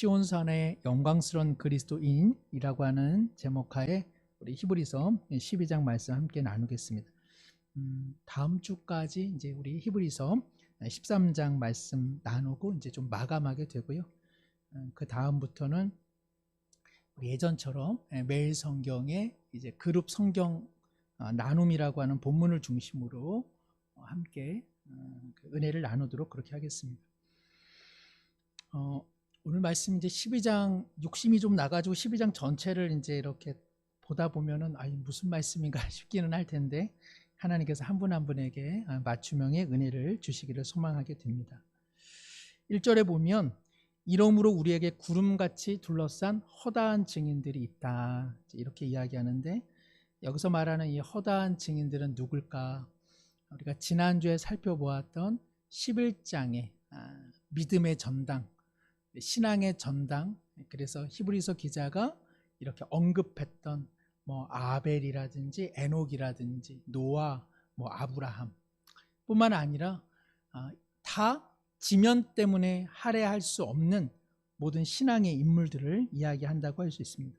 시온산의 영광스러운 그리스도인이라고 하는 제목하에 우리 히브리서 12장 말씀 함께 나누겠습니다. 다음 주까지 이제 우리 히브리서 13장 말씀 나누고 이제 좀 마감하게 되고요. 그 다음부터는 예전처럼 매일 성경에 이제 그룹 성경 나눔이라고 하는 본문을 중심으로 함께 은혜를 나누도록 그렇게 하겠습니다. 오늘 말씀 이제 12장 욕심이 좀 나가지고 12장 전체를 이제 이렇게 보다 보면은 무슨 말씀인가 싶기는 할 텐데 하나님께서 한 분 한 분에게 맞춤형의 은혜를 주시기를 소망하게 됩니다. 1절에 보면 이러므로 우리에게 구름같이 둘러싼 허다한 증인들이 있다 이렇게 이야기하는데, 여기서 말하는 이 허다한 증인들은 누굴까? 우리가 지난주에 살펴보았던 11장의 믿음의 전당, 신앙의 전당, 그래서 히브리서 기자가 이렇게 언급했던 아벨이라든지 에녹이라든지 노아, 아브라함 뿐만 아니라 다 지면 때문에 할애할 수 없는 모든 신앙의 인물들을 이야기한다고 할 수 있습니다.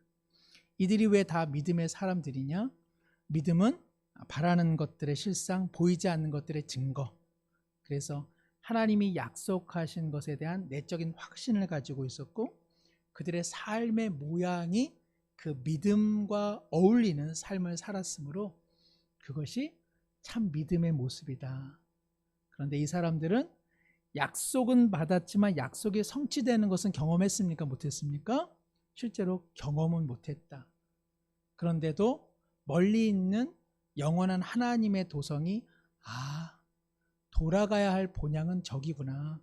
이들이 왜 다 믿음의 사람들이냐? 믿음은 바라는 것들의 실상, 보이지 않는 것들의 증거. 그래서 하나님이 약속하신 것에 대한 내적인 확신을 가지고 있었고, 그들의 삶의 모양이 그 믿음과 어울리는 삶을 살았으므로 그것이 참 믿음의 모습이다. 그런데 이 사람들은 약속은 받았지만 약속이 성취되는 것은 경험했습니까? 못했습니까? 실제로 경험은 못했다. 그런데도 멀리 있는 영원한 하나님의 도성이 돌아가야 할 본향은 저기구나,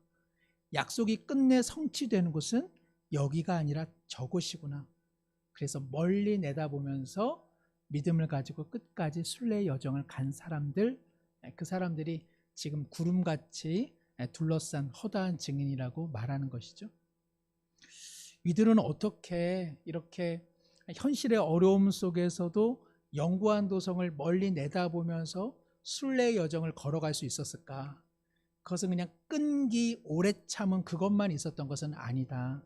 약속이 끝내 성취되는 곳은 여기가 아니라 저곳이구나. 그래서 멀리 내다보면서 믿음을 가지고 끝까지 순례의 여정을 간 사람들, 그 사람들이 지금 구름같이 둘러싼 허다한 증인이라고 말하는 것이죠. 이들은 어떻게 이렇게 현실의 어려움 속에서도 영구한 도성을 멀리 내다보면서 순례의 여정을 걸어갈 수 있었을까? 그것은 그냥 끈기 오래 참은 그것만 있었던 것은 아니다.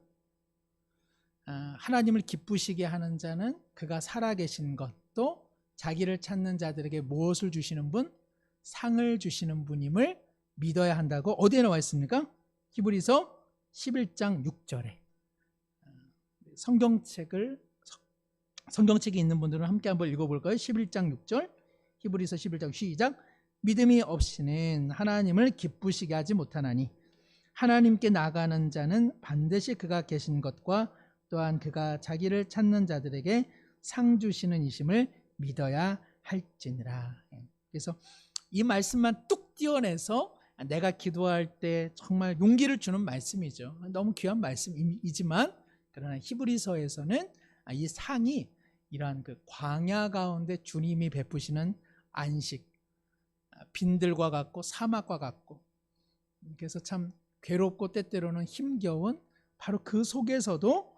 하나님을 기쁘시게 하는 자는 그가 살아계신 것, 또 자기를 찾는 자들에게 무엇을 주시는 분? 상을 주시는 분임을 믿어야 한다고 어디에 나와 있습니까? 히브리서 11장 6절에. 성경책이 있는 분들은 함께 한번 읽어볼까요? 11장 6절, 히브리서 11장 시작. 믿음이 없이는 하나님을 기쁘시게 하지 못하나니 하나님께 나가는 자는 반드시 그가 계신 것과 또한 그가 자기를 찾는 자들에게 상 주시는 이심을 믿어야 할지니라. 그래서 이 말씀만 뚝 띄어내서 내가 기도할 때 정말 용기를 주는 말씀이죠. 너무 귀한 말씀이지만, 그러나 히브리서에서는 이 상이 이러한 그 광야 가운데 주님이 베푸시는 안식, 빈들과 같고 사막과 같고, 그래서 참 괴롭고 때때로는 힘겨운 바로 그 속에서도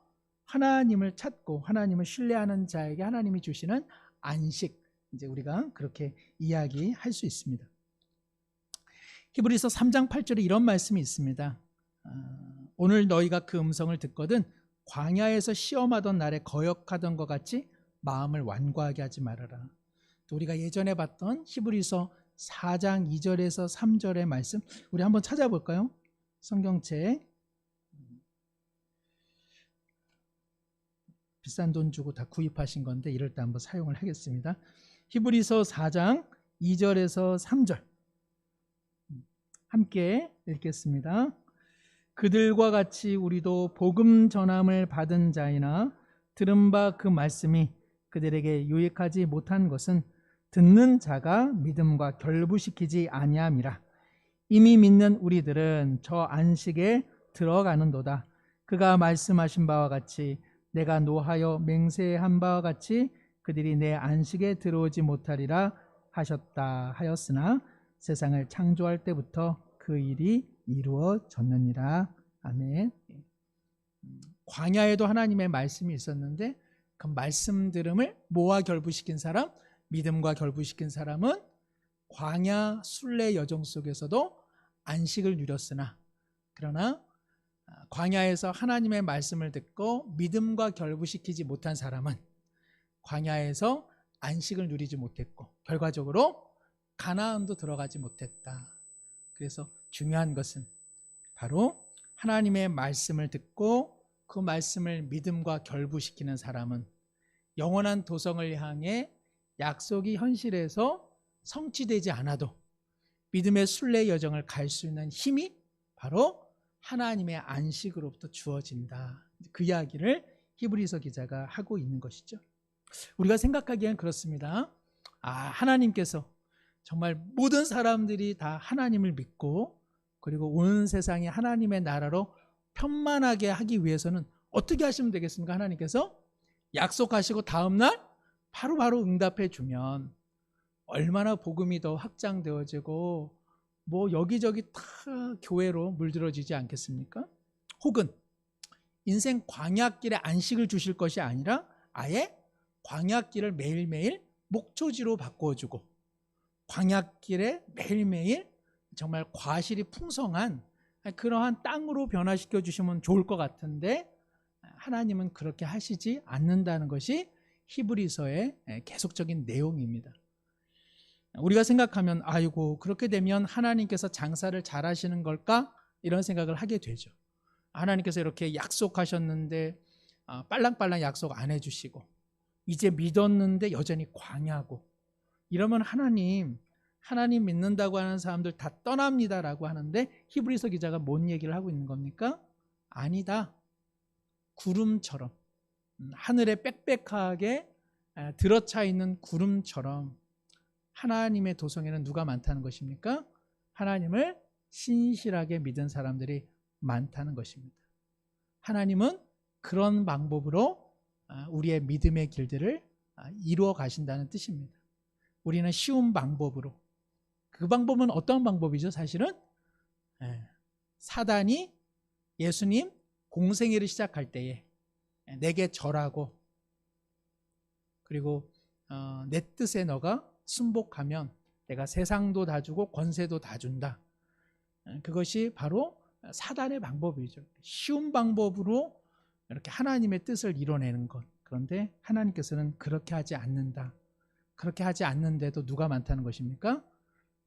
하나님을 찾고 하나님을 신뢰하는 자에게 하나님이 주시는 안식, 이제 우리가 그렇게 이야기할 수 있습니다. 히브리서 3장 8절에 이런 말씀이 있습니다. 오늘 너희가 그 음성을 듣거든 광야에서 시험하던 날에 거역하던 것 같이 마음을 완고하게 하지 말아라. 또 우리가 예전에 봤던 히브리서 4장 2절에서 3절의 말씀, 우리 한번 찾아볼까요? 성경책 비싼 돈 주고 다 구입하신 건데 이럴 때 한번 사용을 하겠습니다. 히브리서 4장 2절에서 3절 함께 읽겠습니다. 그들과 같이 우리도 복음 전함을 받은 자이나 들은 바 그 말씀이 그들에게 유익하지 못한 것은 듣는 자가 믿음과 결부시키지 아니함이라. 이미 믿는 우리들은 저 안식에 들어가는도다. 그가 말씀하신 바와 같이 내가 노하여 맹세한 바와 같이 그들이 내 안식에 들어오지 못하리라 하셨다 하였으나 세상을 창조할 때부터 그 일이 이루어졌느니라. 아멘. 광야에도 하나님의 말씀이 있었는데 그 말씀 들음을 뭐와 결부시킨 사람? 믿음과 결부시킨 사람은 광야 순례 여정 속에서도 안식을 누렸으나, 그러나 광야에서 하나님의 말씀을 듣고 믿음과 결부시키지 못한 사람은 광야에서 안식을 누리지 못했고 결과적으로 가나안도 들어가지 못했다. 그래서 중요한 것은 바로 하나님의 말씀을 듣고 그 말씀을 믿음과 결부시키는 사람은 영원한 도성을 향해 약속이 현실에서 성취되지 않아도 믿음의 순례 여정을 갈 수 있는 힘이 바로 하나님의 안식으로부터 주어진다. 그 이야기를 히브리서 기자가 하고 있는 것이죠. 우리가 생각하기엔 그렇습니다. 하나님께서 정말 모든 사람들이 다 하나님을 믿고 그리고 온 세상이 하나님의 나라로 편만하게 하기 위해서는 어떻게 하시면 되겠습니까? 하나님께서 약속하시고 다음날 바로바로 응답해 주면 얼마나 복음이 더 확장되어지고 뭐 여기저기 다 교회로 물들어지지 않겠습니까? 혹은 인생 광야길에 안식을 주실 것이 아니라 아예 광야길을 매일매일 목초지로 바꿔주고 광야길에 매일매일 정말 과실이 풍성한 그러한 땅으로 변화시켜 주시면 좋을 것 같은데 하나님은 그렇게 하시지 않는다는 것이 히브리서의 계속적인 내용입니다. 우리가 생각하면 아이고 그렇게 되면 하나님께서 장사를 잘 하시는 걸까? 이런 생각을 하게 되죠. 하나님께서 이렇게 약속하셨는데 빨랑빨랑 약속 안 해주시고 이제 믿었는데 여전히 광야고 이러면 하나님 믿는다고 하는 사람들 다 떠납니다라고 하는데 히브리서 기자가 뭔 얘기를 하고 있는 겁니까? 아니다. 구름처럼 하늘에 빽빽하게 들어차 있는 구름처럼 하나님의 도성에는 누가 많다는 것입니까? 하나님을 신실하게 믿은 사람들이 많다는 것입니다. 하나님은 그런 방법으로 우리의 믿음의 길들을 이루어 가신다는 뜻입니다. 우리는 쉬운 방법으로. 그 방법은 어떤 방법이죠? 사실은 사단이 예수님 공생애를 시작할 때에 내게 절하고 그리고 내 뜻에 너가 순복하면 내가 세상도 다 주고 권세도 다 준다. 그것이 바로 사단의 방법이죠. 쉬운 방법으로 이렇게 하나님의 뜻을 이뤄내는 것. 그런데 하나님께서는 그렇게 하지 않는다. 그렇게 하지 않는데도 누가 많다는 것입니까?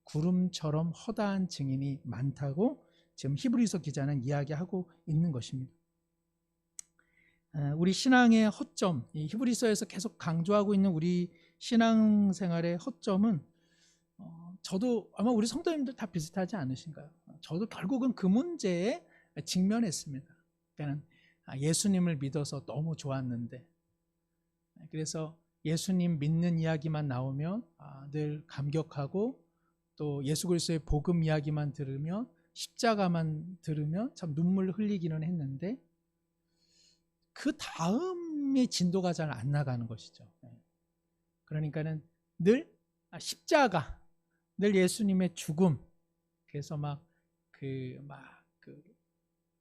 구름처럼 허다한 증인이 많다고 지금 히브리서 기자는 이야기하고 있는 것입니다. 우리 신앙의 허점, 이 히브리서에서 계속 강조하고 있는 우리 신앙생활의 허점은 저도 아마 우리 성도님들 다 비슷하지 않으신가요? 저도 결국은 그 문제에 직면했습니다. 그러니까 예수님을 믿어서 너무 좋았는데 그래서 예수님 믿는 이야기만 나오면 늘 감격하고 또 예수 그리스도의 복음 이야기만 들으면 십자가만 들으면 참 눈물 흘리기는 했는데 그 다음의 진도가 잘 안 나가는 것이죠. 그러니까는 늘 십자가, 늘 예수님의 죽음, 그래서 그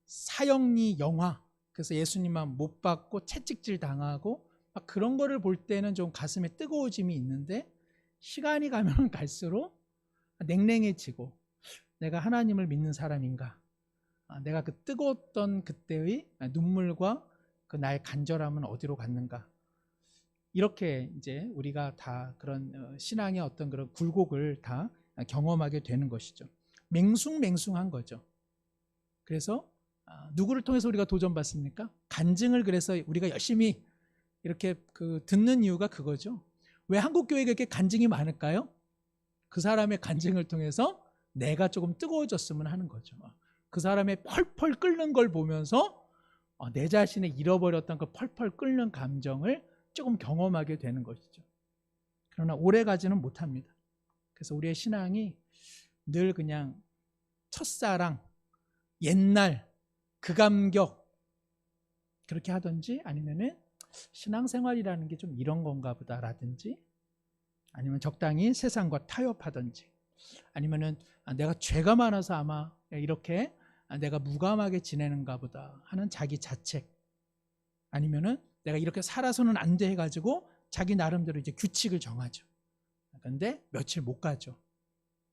사형리 영화, 그래서 예수님만 못 받고 채찍질 당하고 막 그런 거를 볼 때는 좀 가슴에 뜨거워짐이 있는데 시간이 가면 갈수록 냉랭해지고 내가 하나님을 믿는 사람인가? 내가 그 뜨거웠던 그때의 눈물과 그 나의 간절함은 어디로 갔는가? 이렇게 이제 우리가 다 그런 신앙의 어떤 그런 굴곡을 다 경험하게 되는 것이죠. 맹숭맹숭한 거죠. 그래서 누구를 통해서 우리가 도전받습니까? 간증을 그래서 우리가 열심히 이렇게 듣는 이유가 그거죠. 왜 한국 교회가 이렇게 간증이 많을까요? 그 사람의 간증을 통해서 내가 조금 뜨거워졌으면 하는 거죠. 그 사람의 펄펄 끓는 걸 보면서 내 자신의 잃어버렸던 그 펄펄 끓는 감정을 조금 경험하게 되는 것이죠. 그러나 오래 가지는 못합니다. 그래서 우리의 신앙이 늘 그냥 첫사랑, 옛날, 그 감격 그렇게 하든지 아니면은 신앙생활이라는 게 좀 이런 건가 보다라든지 아니면 적당히 세상과 타협하든지 아니면은 내가 죄가 많아서 아마 이렇게 내가 무감하게 지내는가 보다 하는 자기 자책 아니면은 내가 이렇게 살아서는 안 돼 해가지고 자기 나름대로 이제 규칙을 정하죠. 그런데 며칠 못 가죠.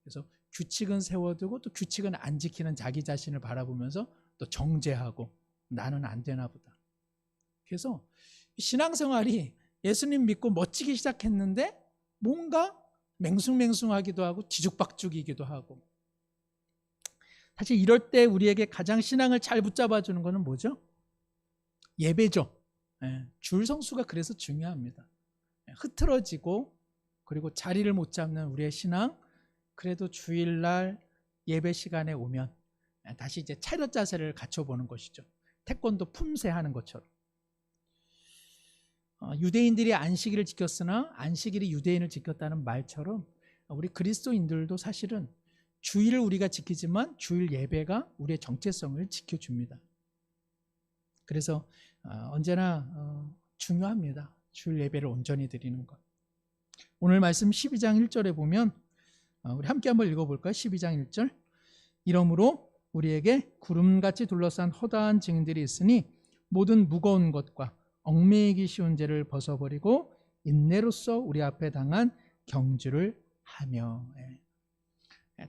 그래서 규칙은 세워두고 또 규칙은 안 지키는 자기 자신을 바라보면서 또 정죄하고 나는 안 되나 보다. 그래서 신앙생활이 예수님 믿고 멋지게 시작했는데 뭔가 맹숭맹숭하기도 하고 뒤죽박죽이기도 하고, 사실 이럴 때 우리에게 가장 신앙을 잘 붙잡아 주는 것은 뭐죠? 예배죠. 줄 성수가 그래서 중요합니다. 흐트러지고 그리고 자리를 못 잡는 우리의 신앙, 그래도 주일날 예배 시간에 오면 다시 이제 차렷 자세를 갖춰보는 것이죠. 태권도 품새하는 것처럼. 유대인들이 안식일을 지켰으나 안식일이 유대인을 지켰다는 말처럼 우리 그리스도인들도 사실은 주일을 우리가 지키지만 주일 예배가 우리의 정체성을 지켜줍니다. 그래서 언제나 중요합니다. 주일 예배를 온전히 드리는 것. 오늘 말씀 12장 1절에 보면 우리 함께 한번 읽어볼까요? 12장 1절. 이러므로 우리에게 구름같이 둘러싼 허다한 증인들이 있으니 모든 무거운 것과 얽매이기 쉬운 죄를 벗어버리고 인내로써 우리 앞에 당한 경주를 하며.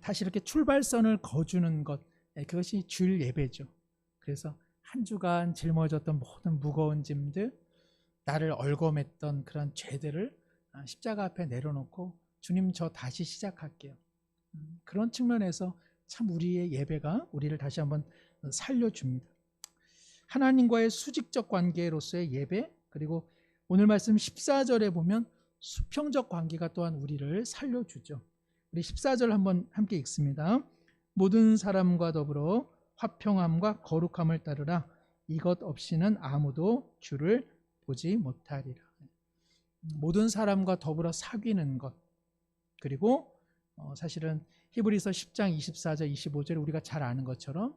다시 이렇게 출발선을 거주는 것, 그것이 주일 예배죠. 그래서 한 주간 짊어졌던 모든 무거운 짐들, 나를 얽어맸던 그런 죄들을 십자가 앞에 내려놓고 주님, 저 다시 시작할게요. 그런 측면에서 참 우리의 예배가 우리를 다시 한번 살려줍니다. 하나님과의 수직적 관계로서의 예배, 그리고 오늘 말씀 14절에 보면 수평적 관계가 또한 우리를 살려주죠. 우리 14절 한번 함께 읽습니다. 모든 사람과 더불어 화평함과 거룩함을 따르라. 이것 없이는 아무도 주를 보지 못하리라. 모든 사람과 더불어 사귀는 것, 그리고 사실은 히브리서 10장 24절 25절 우리가 잘 아는 것처럼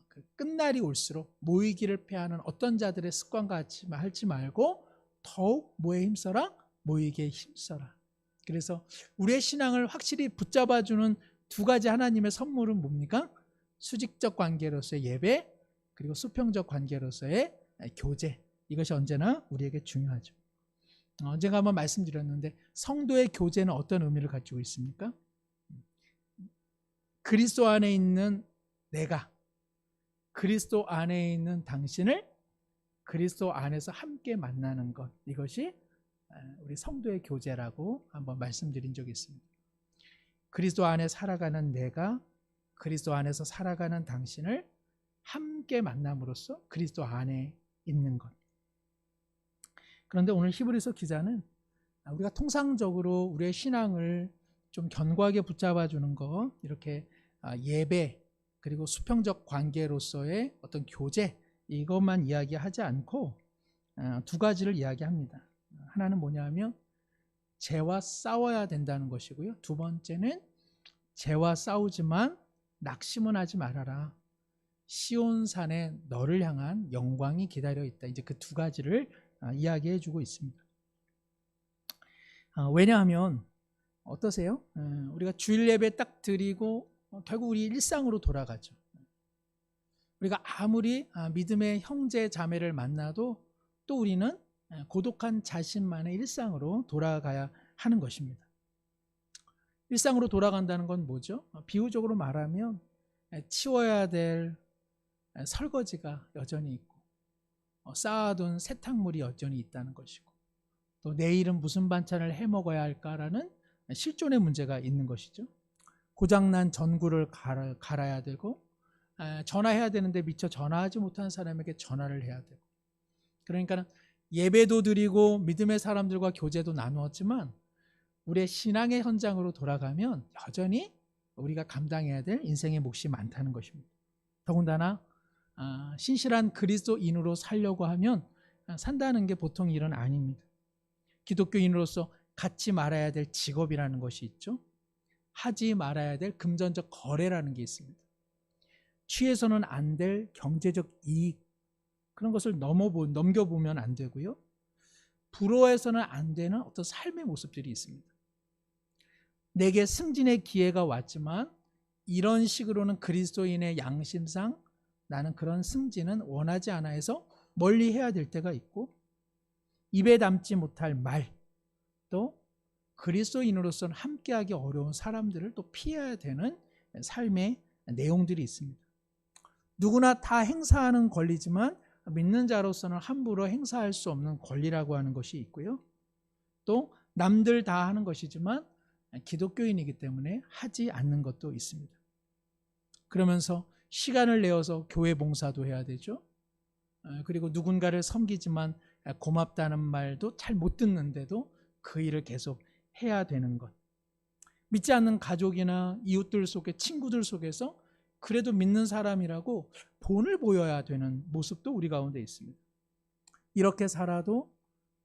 그 끝날이 올수록 모이기를 패하는 어떤 자들의 습관과 할지 말고 더욱 뭐에 힘써라? 모이기에 힘써라. 그래서 우리의 신앙을 확실히 붙잡아주는 두 가지 하나님의 선물은 뭡니까? 수직적 관계로서의 예배, 그리고 수평적 관계로서의 교제. 이것이 언제나 우리에게 중요하죠. 제가 한번 말씀드렸는데 성도의 교제는 어떤 의미를 가지고 있습니까? 그리스도 안에 있는 내가, 그리스도 안에 있는 당신을 그리스도 안에서 함께 만나는 것, 이것이 우리 성도의 교제라고 한번 말씀드린 적이 있습니다. 그리스도 안에 살아가는 내가 그리스도 안에서 살아가는 당신을 함께 만남으로써 그리스도 안에 있는 것. 그런데 오늘 히브리서 기자는 우리가 통상적으로 우리의 신앙을 좀 견고하게 붙잡아주는 것, 이렇게 예배 그리고 수평적 관계로서의 어떤 교제, 이것만 이야기하지 않고 두 가지를 이야기합니다. 하나는 뭐냐면 죄와 싸워야 된다는 것이고요. 두 번째는 죄와 싸우지만 낙심은 하지 말아라. 시온산에 너를 향한 영광이 기다려 있다. 이제 그 두 가지를 이야기해 주고 있습니다. 왜냐하면 어떠세요? 우리가 주일 예배 딱 드리고 결국 우리 일상으로 돌아가죠. 우리가 아무리 믿음의 형제 자매를 만나도 또 우리는 고독한 자신만의 일상으로 돌아가야 하는 것입니다. 일상으로 돌아간다는 건 뭐죠? 비유적으로 말하면 치워야 될 설거지가 여전히 있고 쌓아둔 세탁물이 여전히 있다는 것이고, 또 내일은 무슨 반찬을 해 먹어야 할까라는 실존의 문제가 있는 것이죠. 고장난 전구를 갈아야 되고, 전화해야 되는데 미처 전화하지 못한 사람에게 전화를 해야 되고, 그러니까 예배도 드리고 믿음의 사람들과 교제도 나누었지만 우리의 신앙의 현장으로 돌아가면 여전히 우리가 감당해야 될 인생의 몫이 많다는 것입니다. 더군다나 신실한 그리스도인으로 살려고 하면 산다는 게 보통 일은 아닙니다. 기독교인으로서 갖지 말아야 될 직업이라는 것이 있죠. 하지 말아야 될 금전적 거래라는 게 있습니다. 취해서는 안 될 경제적 이익, 그런 것을 넘겨보면 안 되고요. 부러워해서는 안 되는 어떤 삶의 모습들이 있습니다. 내게 승진의 기회가 왔지만 이런 식으로는 그리스도인의 양심상 나는 그런 승진은 원하지 않아 해서 멀리 해야 될 때가 있고, 입에 담지 못할 말, 또 그리스도인으로서는 함께하기 어려운 사람들을 또 피해야 되는 삶의 내용들이 있습니다. 누구나 다 행사하는 권리지만 믿는 자로서는 함부로 행사할 수 없는 권리라고 하는 것이 있고요. 또 남들 다 하는 것이지만 기독교인이기 때문에 하지 않는 것도 있습니다. 그러면서 시간을 내어서 교회 봉사도 해야 되죠. 그리고 누군가를 섬기지만 고맙다는 말도 잘 못 듣는데도 그 일을 계속 해야 되는 것. 믿지 않는 가족이나 이웃들 속에, 친구들 속에서 그래도 믿는 사람이라고 본을 보여야 되는 모습도 우리 가운데 있습니다. 이렇게 살아도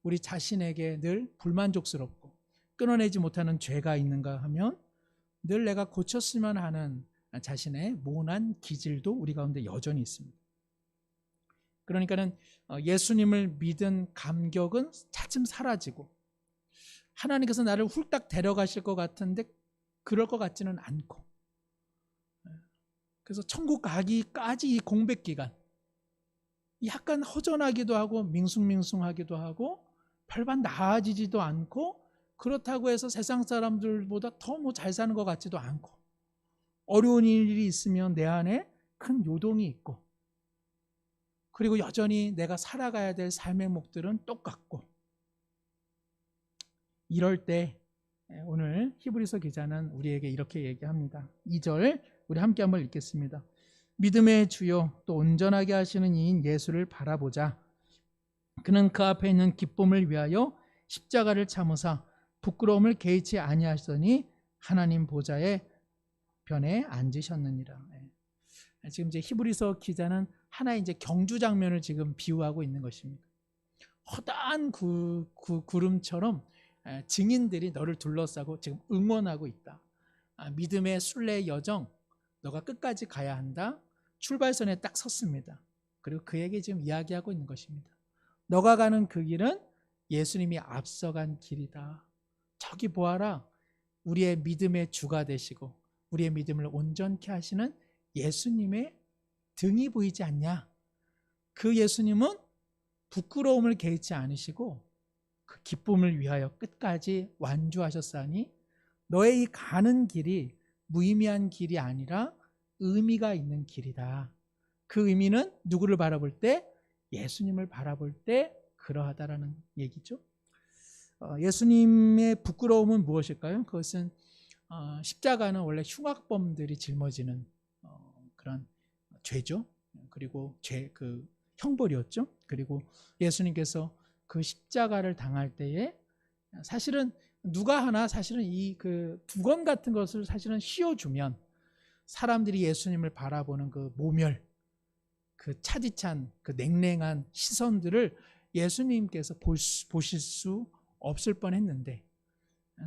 우리 자신에게 늘 불만족스럽고 끊어내지 못하는 죄가 있는가 하면 늘 내가 고쳤으면 하는 자신의 모난 기질도 우리 가운데 여전히 있습니다. 그러니까는 예수님을 믿은 감격은 차츰 사라지고 하나님께서 나를 훌딱 데려가실 것 같은데 그럴 것 같지는 않고, 그래서 천국 가기까지 이 공백 기간 약간 허전하기도 하고 밍숭밍숭하기도 하고 별반 나아지지도 않고, 그렇다고 해서 세상 사람들보다 더 뭐 잘 사는 것 같지도 않고, 어려운 일이 있으면 내 안에 큰 요동이 있고, 그리고 여전히 내가 살아가야 될 삶의 목들은 똑같고, 이럴 때 오늘 히브리서 기자는 우리에게 이렇게 얘기합니다. 2절 우리 함께 한번 읽겠습니다. 믿음의 주요 또 온전하게 하시는 이인 예수를 바라보자. 그는 그 앞에 있는 기쁨을 위하여 십자가를 참으사 부끄러움을 개의치 아니하시더니 하나님 보좌의 편에 앉으셨느니라. 지금 이제 히브리서 기자는 하나의 이제 경주 장면을 지금 비유하고 있는 것입니다. 허다한 구름처럼 증인들이 너를 둘러싸고 지금 응원하고 있다. 믿음의 순례 여정, 너가 끝까지 가야 한다. 출발선에 딱 섰습니다. 그리고 그에게 지금 이야기하고 있는 것입니다. 너가 가는 그 길은 예수님이 앞서간 길이다. 저기 보아라. 우리의 믿음의 주가 되시고 우리의 믿음을 온전케 하시는 예수님의 등이 보이지 않냐? 그 예수님은 부끄러움을 개의치 않으시고 그 기쁨을 위하여 끝까지 완주하셨사니 너의 이 가는 길이 무의미한 길이 아니라 의미가 있는 길이다. 그 의미는 누구를 바라볼 때? 예수님을 바라볼 때 그러하다라는 얘기죠. 예수님의 부끄러움은 무엇일까요? 그것은 십자가는 원래 흉악범들이 짊어지는 그런 죄죠. 그리고 그 형벌이었죠. 그리고 예수님께서 그 십자가를 당할 때에 사실은 누가 하나 사실은 이 그 두건 같은 것을 사실은 씌워주면 사람들이 예수님을 바라보는 그 모멸, 그 차디찬, 그 냉랭한 시선들을 예수님께서 보실 수 없을 뻔했는데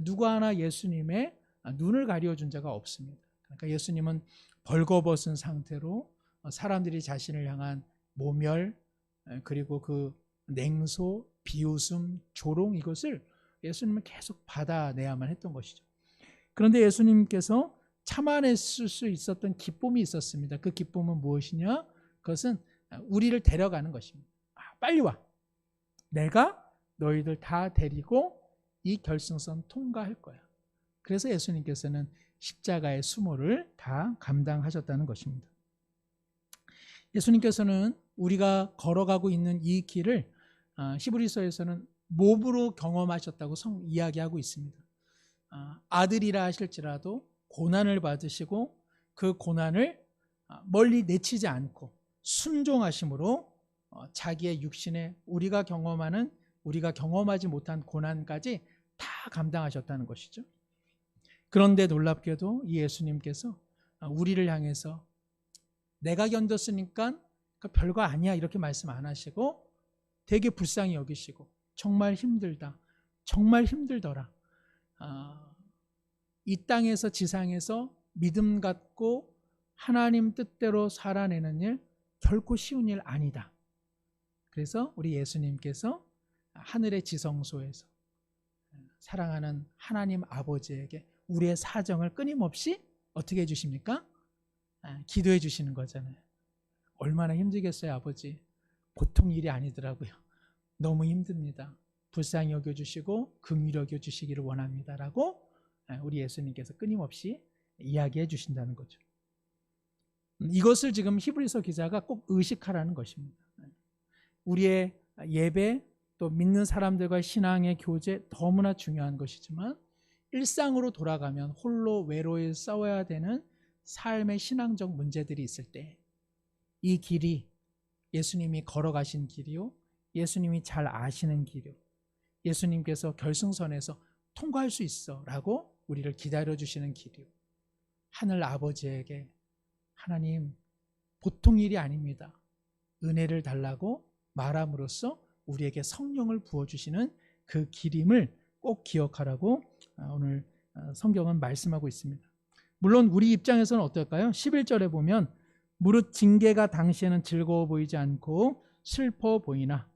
누구 하나 예수님의 눈을 가려준 자가 없습니다. 그러니까 예수님은 벌거벗은 상태로 사람들이 자신을 향한 모멸, 그리고 그 냉소, 비웃음, 조롱, 이것을 예수님은 계속 받아내야만 했던 것이죠. 그런데 예수님께서 참아냈을 수 있었던 기쁨이 있었습니다. 그 기쁨은 무엇이냐? 그것은 우리를 데려가는 것입니다. 빨리 와. 내가 너희들 다 데리고 이 결승선 통과할 거야. 그래서 예수님께서는 십자가의 수모를 다 감당하셨다는 것입니다. 예수님께서는 우리가 걸어가고 있는 이 길을 히브리서에서는 몸으로 경험하셨다고 이야기하고 있습니다. 아들이라 하실지라도 고난을 받으시고 그 고난을 멀리 내치지 않고 순종하심으로 자기의 육신에 우리가 경험하지 못한 고난까지 다 감당하셨다는 것이죠. 그런데 놀랍게도 이 예수님께서 우리를 향해서 내가 견뎠으니까 별거 아니야 이렇게 말씀 안 하시고 되게 불쌍히 여기시고 정말 힘들다, 정말 힘들더라. 이 땅에서 지상에서 믿음 갖고 하나님 뜻대로 살아내는 일 결코 쉬운 일 아니다. 그래서 우리 예수님께서 하늘의 지성소에서 사랑하는 하나님 아버지에게 우리의 사정을 끊임없이 어떻게 해주십니까? 기도해 주시는 거잖아요. 얼마나 힘들겠어요, 아버지. 보통 일이 아니더라고요. 너무 힘듭니다. 불쌍히 여겨주시고 긍휼히 여겨주시기를 원합니다라고 우리 예수님께서 끊임없이 이야기해 주신다는 거죠. 이것을 지금 히브리서 기자가 꼭 의식하라는 것입니다. 우리의 예배 또 믿는 사람들과의 신앙의 교제 너무나 중요한 것이지만 일상으로 돌아가면 홀로 외로이 싸워야 되는 삶의 신앙적 문제들이 있을 때 이 길이 예수님이 걸어가신 길이요, 예수님이 잘 아시는 길이요, 예수님께서 결승선에서 통과할 수 있어 라고 우리를 기다려주시는 길이요, 하늘 아버지에게 하나님 보통 일이 아닙니다, 은혜를 달라고 말함으로써 우리에게 성령을 부어주시는 그 길임을 꼭 기억하라고 오늘 성경은 말씀하고 있습니다. 물론 우리 입장에서는 어떨까요? 11절에 보면 무릇 징계가 당시에는 즐거워 보이지 않고 슬퍼 보이나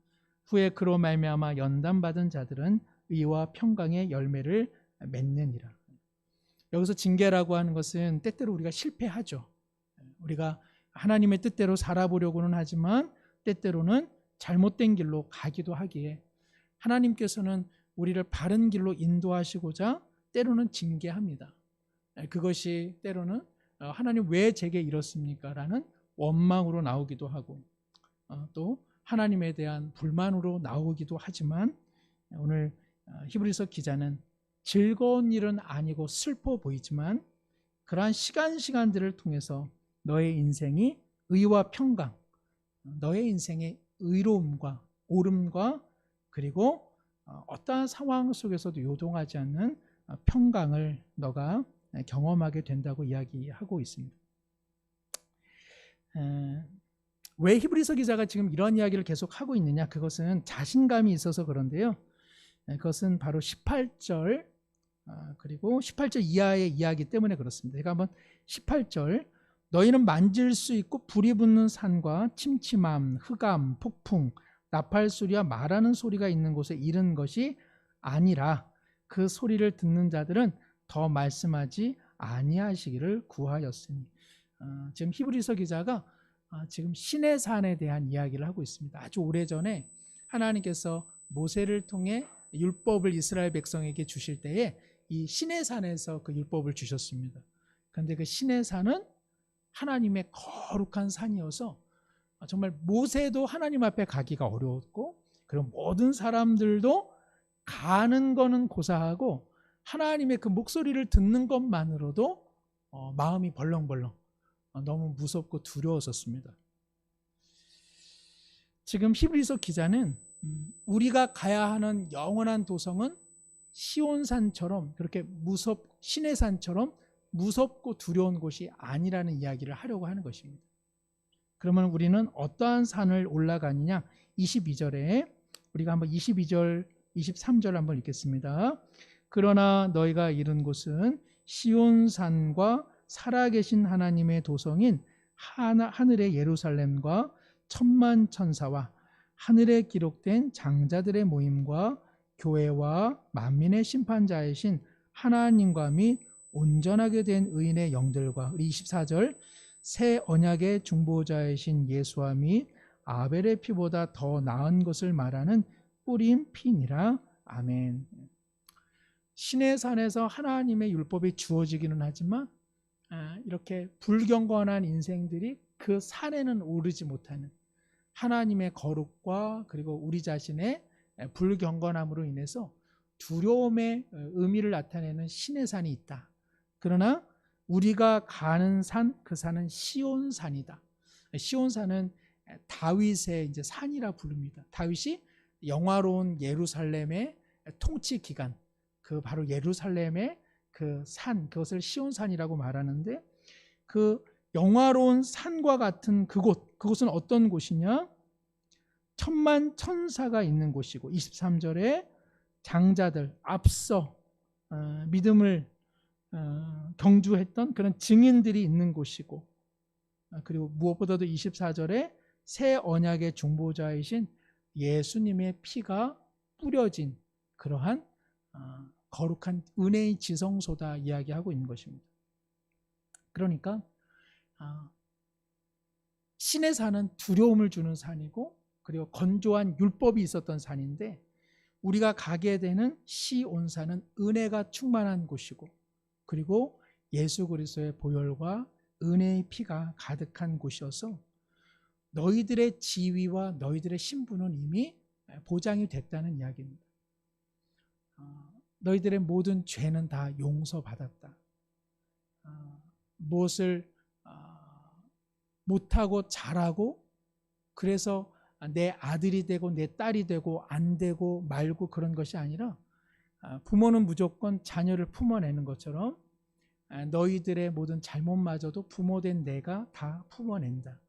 후에 그로 말미암아 연단받은 자들은 의와 평강의 열매를 맺느니라. 여기서 징계라고 하는 것은 때때로 우리가 실패하죠. 우리가 하나님의 뜻대로 살아보려고는 하지만 때때로는 잘못된 길로 가기도 하기에 하나님께서는 우리를 바른 길로 인도하시고자 때로는 징계합니다. 그것이 때로는 하나님 왜 제게 이렇습니까? 라는 원망으로 나오기도 하고 또 하나님에 대한 불만으로 나오기도 하지만 오늘 히브리서 기자는 즐거운 일은 아니고 슬퍼 보이지만 그러한 시간들을 통해서 너의 인생이 의와 평강, 너의 인생의 의로움과 옳음과 그리고 어떠한 상황 속에서도 요동하지 않는 평강을 너가 경험하게 된다고 이야기하고 있습니다. 왜 히브리서 기자가 지금 이런 이야기를 계속 하고 있느냐? 그것은 자신감이 있어서 그런데요. 그것은 바로 18절 그리고 18절 이하의 이야기 때문에 그렇습니다. 제가 한번 18절 너희는 만질 수 있고 불이 붙는 산과 침침함, 흑암, 폭풍, 나팔 소리와 말하는 소리가 있는 곳에 이른 것이 아니라 그 소리를 듣는 자들은 더 말씀하지 아니하시기를 구하였으니. 지금 히브리서 기자가 지금 신의 산에 대한 이야기를 하고 있습니다. 아주 오래전에 하나님께서 모세를 통해 율법을 이스라엘 백성에게 주실 때에 이 신의 산에서 그 율법을 주셨습니다. 그런데 그 신의 산은 하나님의 거룩한 산이어서 정말 모세도 하나님 앞에 가기가 어려웠고 그리고 모든 사람들도 가는 거는 고사하고 하나님의 그 목소리를 듣는 것만으로도 마음이 벌렁벌렁 너무 무섭고 두려웠었습니다. 지금 히브리서 기자는 우리가 가야 하는 영원한 도성은 시온산처럼 그렇게 신의 산처럼 무섭고 두려운 곳이 아니라는 이야기를 하려고 하는 것입니다. 그러면 우리는 어떠한 산을 올라가느냐? 22절에 우리가 한번 22절, 23절 한번 읽겠습니다. 그러나 너희가 이른 곳은 시온산과 살아계신 하나님의 도성인 하늘의 예루살렘과 천만 천사와 하늘에 기록된 장자들의 모임과 교회와 만민의 심판자이신 하나님과 및 온전하게 된 의인의 영들과 24절 새 언약의 중보자이신 예수와 및 아벨의 피보다 더 나은 것을 말하는 뿌린 피니라. 아멘. 신의 산에서 하나님의 율법이 주어지기는 하지만 이렇게 불경건한 인생들이 그 산에는 오르지 못하는 하나님의 거룩과 그리고 우리 자신의 불경건함으로 인해서 두려움의 의미를 나타내는 신의 산이 있다. 그러나 우리가 가는 산, 그 산은 시온산이다. 시온산은 다윗의 이제 산이라 부릅니다. 다윗이 영화로운 예루살렘의 통치 기간, 그 바로 예루살렘의 그 산, 그것을 시온산이라고 말하는데 그 영화로운 산과 같은 그곳은 어떤 곳이냐? 천만 천사가 있는 곳이고 23절에 장자들, 앞서 믿음을 경주했던 그런 증인들이 있는 곳이고 그리고 무엇보다도 24절에 새 언약의 중보자이신 예수님의 피가 뿌려진 그러한 거룩한 은혜의 지성소다 이야기하고 있는 것입니다. 그러니까 신의 산은 두려움을 주는 산이고 그리고 건조한 율법이 있었던 산인데 우리가 가게 되는 시온산은 은혜가 충만한 곳이고 그리고 예수 그리스도의 보혈과 은혜의 피가 가득한 곳이어서 너희들의 지위와 너희들의 신분은 이미 보장이 됐다는 이야기입니다. 너희들의 모든 죄는 다 용서받았다. 무엇을 못하고 잘하고 그래서 내 아들이 되고 내 딸이 되고 안 되고 말고 그런 것이 아니라 부모는 무조건 자녀를 품어내는 것처럼 너희들의 모든 잘못마저도 부모된 내가 다 품어낸다.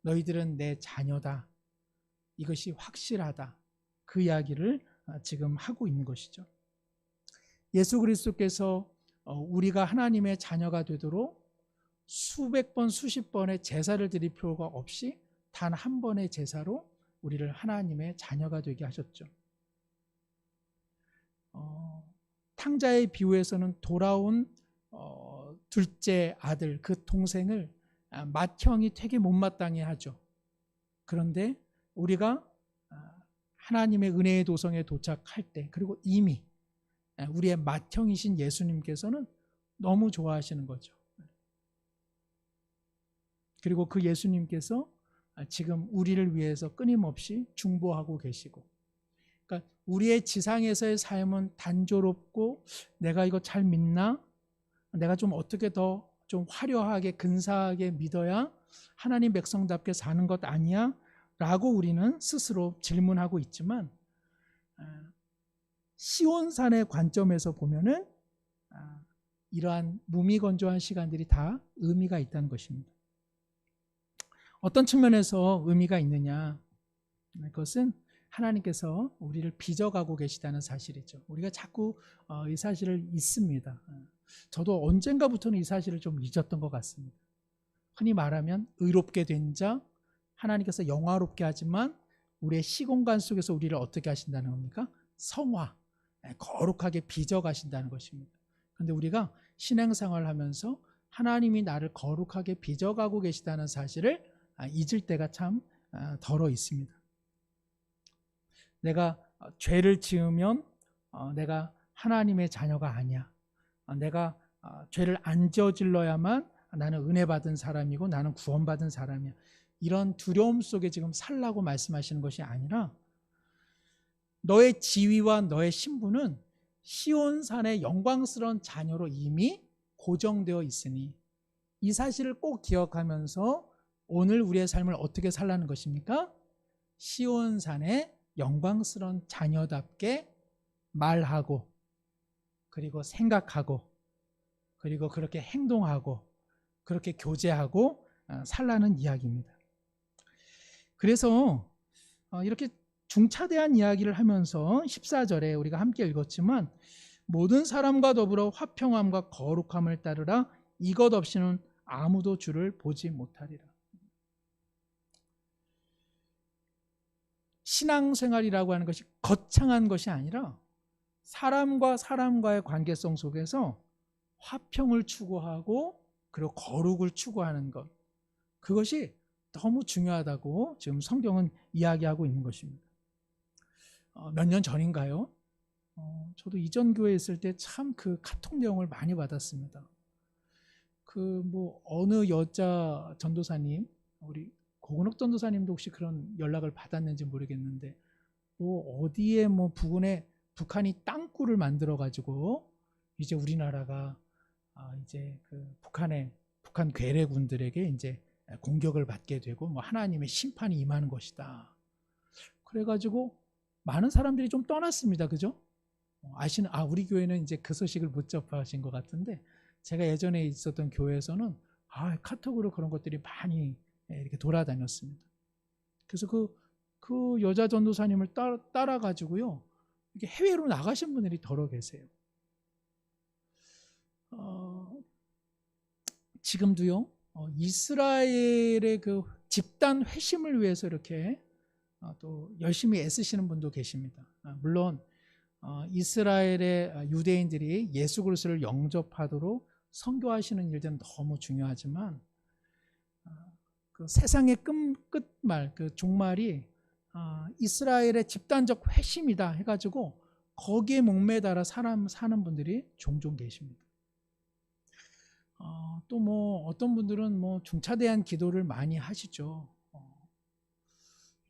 너희들은 내 자녀다. 이것이 확실하다. 그 이야기를 지금 하고 있는 것이죠. 예수 그리스도께서 우리가 하나님의 자녀가 되도록 수백 번, 수십 번의 제사를 드릴 필요가 없이 단 한 번의 제사로 우리를 하나님의 자녀가 되게 하셨죠. 탕자의 비유에서는 돌아온 둘째 아들, 그 동생을 맏형이 되게 못마땅해 하죠. 그런데 우리가 하나님의 은혜의 도성에 도착할 때, 그리고 이미 우리의 맏형이신 예수님께서는 너무 좋아하시는 거죠. 그리고 그 예수님께서 지금 우리를 위해서 끊임없이 중보하고 계시고, 그러니까 우리의 지상에서의 삶은 단조롭고 내가 이거 잘 믿나? 내가 좀 어떻게 더 좀 화려하게 근사하게 믿어야 하나님 백성답게 사는 것 아니야? 라고 우리는 스스로 질문하고 있지만 시온산의 관점에서 보면은 이러한 무미건조한 시간들이 다 의미가 있다는 것입니다. 어떤 측면에서 의미가 있느냐? 그것은 하나님께서 우리를 빚어가고 계시다는 사실이죠. 우리가 자꾸 이 사실을 잊습니다. 저도 언젠가부터는 이 사실을 좀 잊었던 것 같습니다. 흔히 말하면 의롭게 된 자, 하나님께서 영화롭게 하지만 우리의 시공간 속에서 우리를 어떻게 하신다는 겁니까? 성화, 거룩하게 빚어가신다는 것입니다. 그런데 우리가 신앙생활을 하면서 하나님이 나를 거룩하게 빚어가고 계시다는 사실을 잊을 때가 참 덜어 있습니다. 내가 죄를 지으면 내가 하나님의 자녀가 아니야. 내가 죄를 안 저질러야만 나는 은혜 받은 사람이고 나는 구원받은 사람이야. 이런 두려움 속에 지금 살라고 말씀하시는 것이 아니라 너의 지위와 너의 신분은 시온산의 영광스러운 자녀로 이미 고정되어 있으니 이 사실을 꼭 기억하면서 오늘 우리의 삶을 어떻게 살라는 것입니까? 시온산의 영광스러운 자녀답게 말하고 그리고 생각하고 그리고 그렇게 행동하고 그렇게 교제하고 살라는 이야기입니다. 그래서 이렇게 중차대한 이야기를 하면서 14절에 우리가 함께 읽었지만 모든 사람과 더불어 화평함과 거룩함을 따르라. 이것 없이는 아무도 주를 보지 못하리라. 신앙생활이라고 하는 것이 거창한 것이 아니라 사람과 사람과의 관계성 속에서 화평을 추구하고 그리고 거룩을 추구하는 것, 그것이 너무 중요하다고 지금 성경은 이야기하고 있는 것입니다. 몇 년 전인가요? 저도 이전 교회에 있을 때 참 그 카톡 내용을 많이 받았습니다. 어느 여자 전도사님, 우리 고근옥 전도사님도 혹시 그런 연락을 받았는지 모르겠는데, 어디에 부근에 북한이 땅굴을 만들어 가지고 이제 우리나라가 이제 그 북한 괴뢰군들에게 이제 공격을 받게 되고 하나님의 심판이 임하는 것이다. 그래가지고 많은 사람들이 좀 떠났습니다. 그죠? 우리 교회는 이제 그 소식을 못 접하신 것 같은데, 제가 예전에 있었던 교회에서는 카톡으로 그런 것들이 많이 이렇게 돌아다녔습니다. 그래서 그 여자 전도사님을 따라가지고요, 이렇게 해외로 나가신 분들이 더러 계세요. 지금도요, 이스라엘의 그 집단 회심을 위해서 이렇게 또 열심히 애쓰시는 분도 계십니다. 물론 이스라엘의 유대인들이 예수 그리스도를 영접하도록 선교하시는 일들은 너무 중요하지만 그 세상의 끝말, 그 종말이 이스라엘의 집단적 회심이다 해가지고 거기에 목매달아 사는 분들이 종종 계십니다. 또 뭐 어떤 분들은 뭐 중차대한 기도를 많이 하시죠.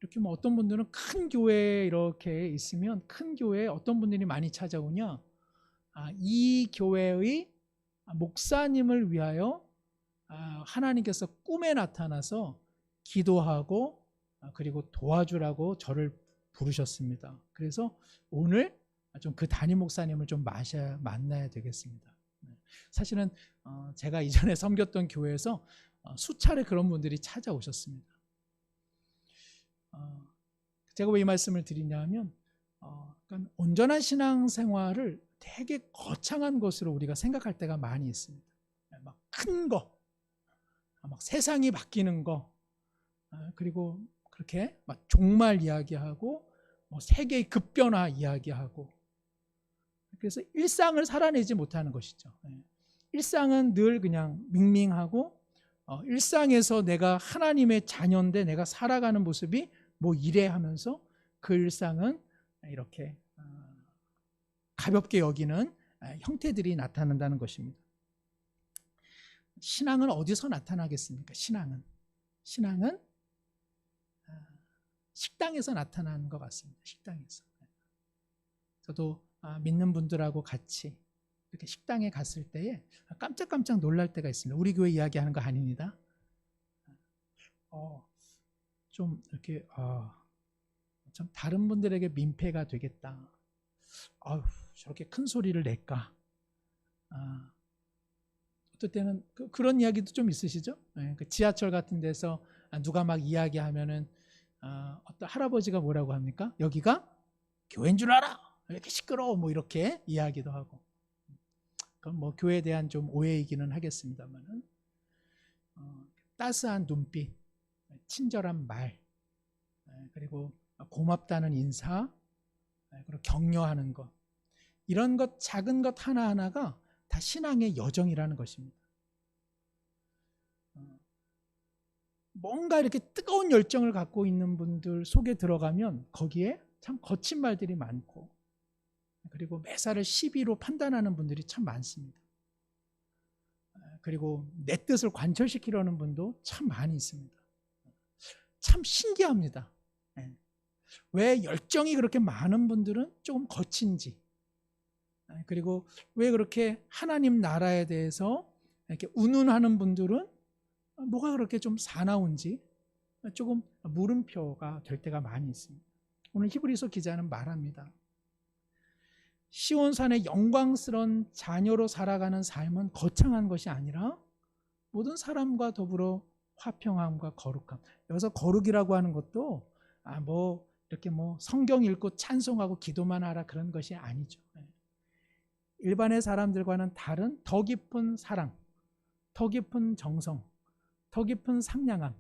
이렇게 뭐 어떤 분들은 큰 교회에 이렇게 있으면 큰 교회에 어떤 분들이 많이 찾아오냐? 이 교회의 목사님을 위하여 하나님께서 꿈에 나타나서 기도하고 그리고 도와주라고 저를 부르셨습니다. 그래서 오늘 좀 그 담임 목사님을 좀 만나야 되겠습니다. 사실은 제가 이전에 섬겼던 교회에서 수차례 그런 분들이 찾아오셨습니다. 제가 왜 이 말씀을 드리냐면 그러니까 온전한 신앙생활을 되게 거창한 것으로 우리가 생각할 때가 많이 있습니다. 막 큰 거, 막 세상이 바뀌는 거, 그리고 그렇게 막 종말 이야기하고 뭐 세계의 급변화 이야기하고, 그래서 일상을 살아내지 못하는 것이죠. 일상은 늘 그냥 밍밍하고 일상에서 내가 하나님의 자녀인데 내가 살아가는 모습이 뭐 이래 하면서 그 일상은 이렇게 가볍게 여기는 형태들이 나타난다는 것입니다. 신앙은 어디서 나타나겠습니까? 신앙은 식당에서 나타나는 것 같습니다. 식당에서. 저도 믿는 분들하고 같이 이렇게 식당에 갔을 때에 깜짝깜짝 놀랄 때가 있습니다. 우리 교회 이야기하는 거 아닙니다. 좀 이렇게 참 다른 분들에게 민폐가 되겠다. 저렇게 큰 소리를 낼까? 어떨 때는 그런 이야기도 좀 있으시죠? 그 지하철 같은 데서 누가 막 이야기하면은 어떤 할아버지가 뭐라고 합니까? 여기가 교회인 줄 알아? 이렇게 시끄러워 뭐 이렇게 이야기도 하고. 그건 뭐 교회에 대한 좀 오해이기는 하겠습니다만은 따스한 눈빛, 친절한 말, 그리고 고맙다는 인사, 그리고 격려하는 것, 이런 것 작은 것 하나하나가 다 신앙의 여정이라는 것입니다. 뭔가 이렇게 뜨거운 열정을 갖고 있는 분들 속에 들어가면 거기에 참 거친 말들이 많고, 그리고 매사를 시비로 판단하는 분들이 참 많습니다. 그리고 내 뜻을 관철시키려는 분도 참 많이 있습니다. 참 신기합니다. 왜 열정이 그렇게 많은 분들은 조금 거친지, 그리고 왜 그렇게 하나님 나라에 대해서 이렇게 운운하는 분들은 뭐가 그렇게 좀 사나운지 조금 물음표가 될 때가 많이 있습니다. 오늘 히브리서 기자는 말합니다. 시온산의 영광스러운 자녀로 살아가는 삶은 거창한 것이 아니라 모든 사람과 더불어 화평함과 거룩함. 여기서 거룩이라고 하는 것도 뭐 이렇게 뭐 성경 읽고 찬송하고 기도만 하라 그런 것이 아니죠. 일반의 사람들과는 다른 더 깊은 사랑, 더 깊은 정성, 더 깊은 상냥함,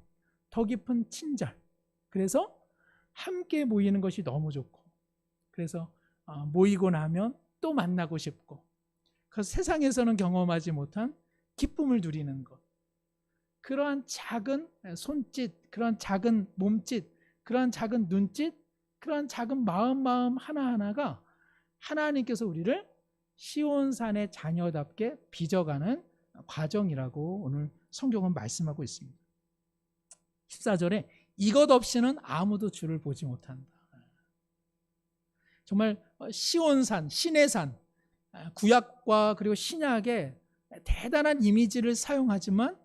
더 깊은 친절. 그래서 함께 모이는 것이 너무 좋고, 그래서 모이고 나면 또 만나고 싶고, 그래서 세상에서는 경험하지 못한 기쁨을 누리는 것, 그러한 작은 손짓, 그러한 작은 몸짓, 그러한 작은 눈짓, 그러한 작은 마음 하나하나가 하나님께서 우리를 시온산의 자녀답게 빚어가는 과정이라고 오늘 성경은 말씀하고 있습니다. 14절에 이것 없이는 아무도 주를 보지 못한다. 정말 시온산, 신의 산, 구약과 그리고 신약의 대단한 이미지를 사용하지만,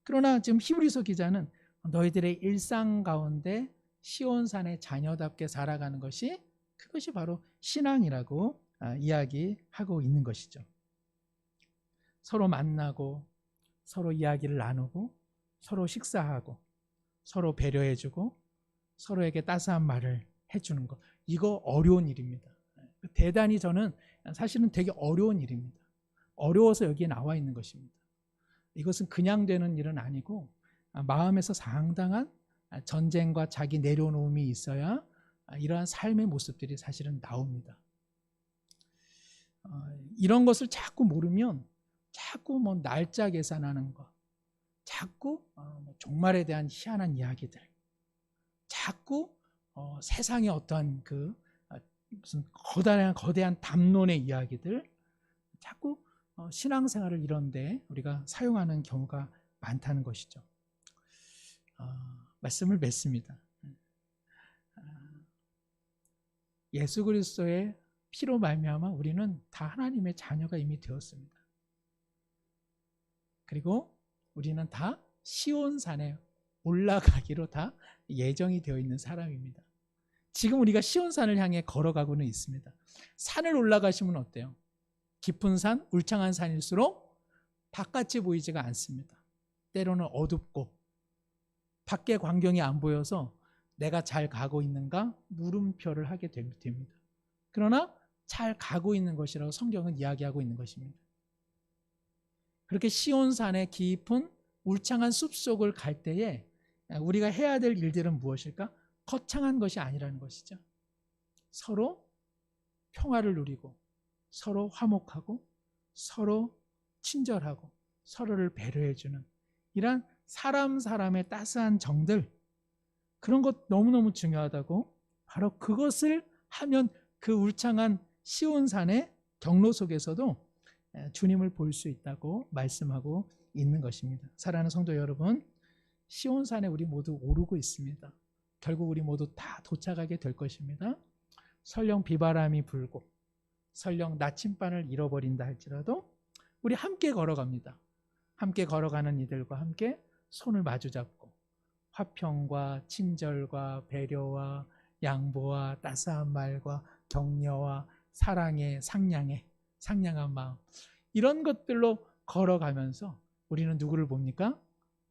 그러나 지금 히브리서 기자는 너희들의 일상 가운데 시온산의 자녀답게 살아가는 것이, 그것이 바로 신앙이라고 이야기하고 있는 것이죠. 서로 만나고 서로 이야기를 나누고 서로 식사하고 서로 배려해주고 서로에게 따스한 말을 해주는 것, 이거 어려운 일입니다. 대단히 저는 사실은 되게 어려운 일입니다. 어려워서 여기에 나와 있는 것입니다. 이것은 그냥 되는 일은 아니고 마음에서 상당한 전쟁과 자기 내려놓음이 있어야 이러한 삶의 모습들이 사실은 나옵니다. 이런 것을 자꾸 모르면 자꾸 뭐 날짜 계산하는 것, 자꾸 종말에 대한 희한한 이야기들, 자꾸 세상의 어떤 그 무슨 거대한 담론의 이야기들, 자꾸 신앙생활을 이런데 우리가 사용하는 경우가 많다는 것이죠. 말씀을 맺습니다. 예수 그리스도의 피로 말미암아 우리는 다 하나님의 자녀가 이미 되었습니다. 그리고 우리는 다 시온산에 올라가기로 다 예정이 되어 있는 사람입니다. 지금 우리가 시온산을 향해 걸어가고는 있습니다. 산을 올라가시면 어때요? 깊은 산, 울창한 산일수록 바깥이 보이지가 않습니다. 때로는 어둡고 밖의 광경이 안 보여서 내가 잘 가고 있는가 물음표를 하게 됩니다. 그러나 잘 가고 있는 것이라고 성경은 이야기하고 있는 것입니다. 그렇게 시온산의 깊은 울창한 숲속을 갈 때에 우리가 해야 될 일들은 무엇일까? 거창한 것이 아니라는 것이죠. 서로 평화를 누리고 서로 화목하고 서로 친절하고 서로를 배려해주는 이런 사람의 따스한 정들, 그런 것 너무너무 중요하다고, 바로 그것을 하면 그 울창한 시온산의 경로 속에서도 주님을 볼 수 있다고 말씀하고 있는 것입니다. 사랑하는 성도 여러분, 시온산에 우리 모두 오르고 있습니다. 결국 우리 모두 다 도착하게 될 것입니다. 설령 비바람이 불고 설령 나침반을 잃어버린다 할지라도 우리 함께 걸어갑니다. 함께 걸어가는 이들과 함께 손을 마주잡고 화평과 친절과 배려와 양보와 따스한 말과 격려와 사랑의 상냥한 마음, 이런 것들로 걸어가면서 우리는 누구를 봅니까?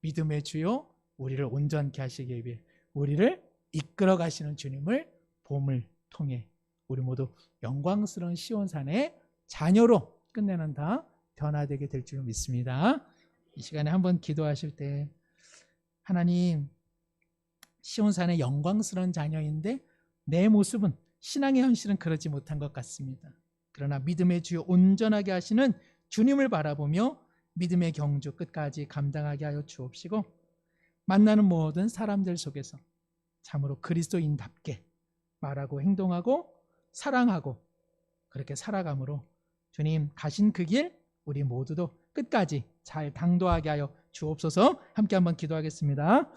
믿음의 주요 우리를 온전케 하시기 위해 우리를 이끌어 가시는 주님을 봄을 통해 우리 모두 영광스러운 시온산의 자녀로 끝내는 다 변화되게 될 줄 믿습니다. 이 시간에 한번 기도하실 때, 하나님, 시온산의 영광스러운 자녀인데 내 모습은, 신앙의 현실은 그러지 못한 것 같습니다. 그러나 믿음의 주요 온전하게 하시는 주님을 바라보며 믿음의 경주 끝까지 감당하게 하여 주옵시고, 만나는 모든 사람들 속에서 참으로 그리스도인답게 말하고 행동하고 사랑하고 그렇게 살아감으로 주님 가신 그 길 우리 모두도 끝까지 잘 당도하게 하여 주옵소서. 함께 한번 기도하겠습니다.